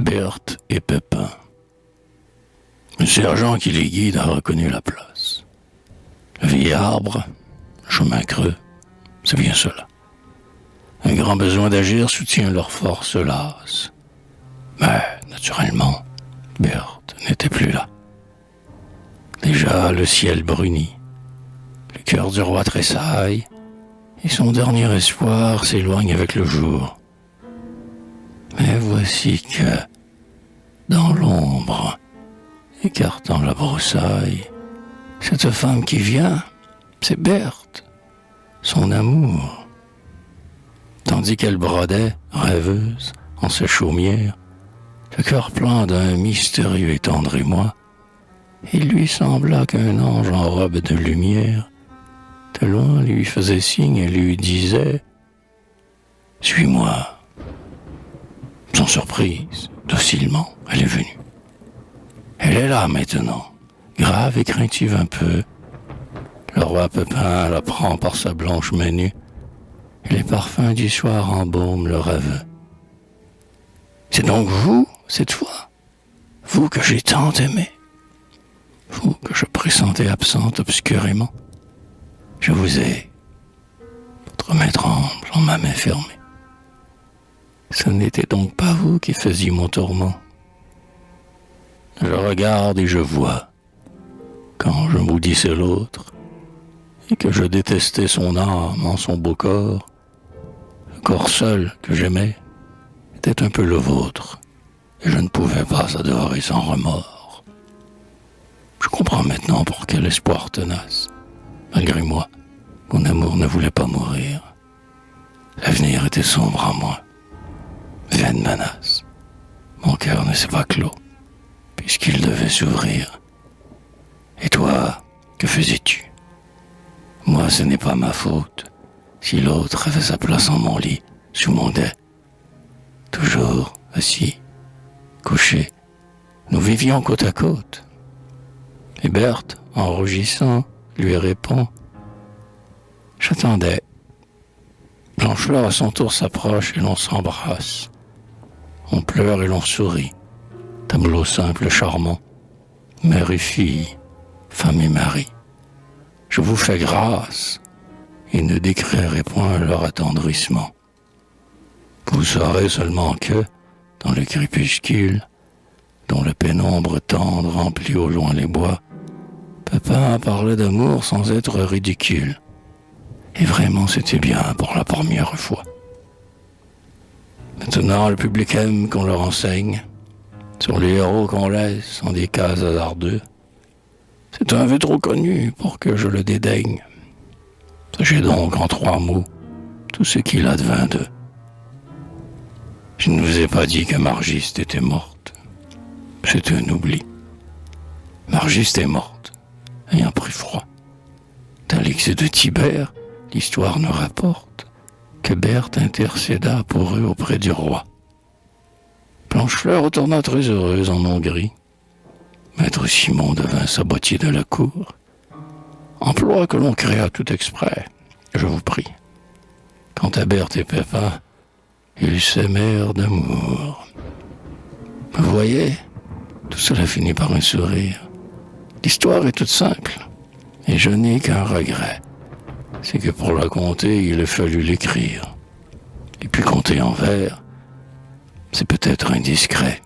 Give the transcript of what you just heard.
Berthe et Pépin. Le sergent qui les guide a reconnu la place. Le vieil arbre, le chemin creux, c'est bien cela. Un grand besoin d'agir soutient leur force lasse. Mais, naturellement, Berthe n'était plus là. Déjà le ciel brunit, le cœur du roi tressaille, et son dernier espoir s'éloigne avec le jour. Mais voici que, dans l'ombre, écartant la broussaille, cette femme qui vient, c'est Berthe, son amour. Tandis qu'elle brodait, rêveuse, en sa chaumière, le cœur plein d'un mystérieux et tendre émoi, il lui sembla qu'un ange en robe de lumière, de loin lui faisait signe et lui disait « Suis-moi ». Sans surprise, docilement, elle est venue. Elle est là maintenant, grave et craintive un peu. Le roi Pépin la prend par sa blanche main nue, et les parfums du soir embaument le rêve. C'est donc vous, cette fois, vous que j'ai tant aimé, vous que je pressentais absente obscurément. Je vous ai, votre main tremble en ma main fermée. Ce n'était donc pas vous qui faisiez mon tourment. Je regarde et je vois, quand je maudissais l'autre, et que je détestais son âme en son beau corps, le corps seul que j'aimais était un peu le vôtre, et je ne pouvais pas adorer sans remords. Je comprends maintenant pour quel espoir tenace, malgré moi, mon amour ne voulait pas mourir. L'avenir était sombre en moi, vaine menace. Mon cœur ne s'est pas clos, puisqu'il devait s'ouvrir. Et toi, que faisais-tu? Moi, ce n'est pas ma faute, si l'autre avait sa place en mon lit, sous mon dais. Toujours assis, couché, nous vivions côte à côte. Et Berthe, en rougissant, lui répond « J'attendais. » Blanche-Laure à son tour s'approche et l'on s'embrasse. On pleure et l'on sourit. Tableau simple, charmant. Mère et fille, femme et mari. Je vous fais grâce et ne décrirai point leur attendrissement. Vous saurez seulement que, dans le crépuscule, dont la pénombre tendre remplit au loin les bois, Pépin parlait d'amour sans être ridicule. Et vraiment, c'était bien pour la première fois. Maintenant, le public aime qu'on leur enseigne sur les héros qu'on laisse en des cases hasardeux. C'est un vœu trop connu pour que je le dédaigne. Sachez donc en 3 mots tout ce qu'il advint d'eux. Je ne vous ai pas dit que Margiste était morte. C'est un oubli. Margiste est morte, ayant pris froid. D'Alix et de Tibère, l'histoire nous rapporte que Berthe intercéda pour eux auprès du roi. Blanche-Fleur retourna très heureuse en Hongrie. Maître Simon devint sabotier de la cour. Emploi que l'on créa tout exprès, je vous prie. Quant à Berthe et Pépin, ils s'aimèrent d'amour. Vous voyez, tout cela finit par un sourire. L'histoire est toute simple, et je n'ai qu'un regret. C'est que pour la conter, il a fallu l'écrire. Et puis compter en vers, c'est peut-être indiscret.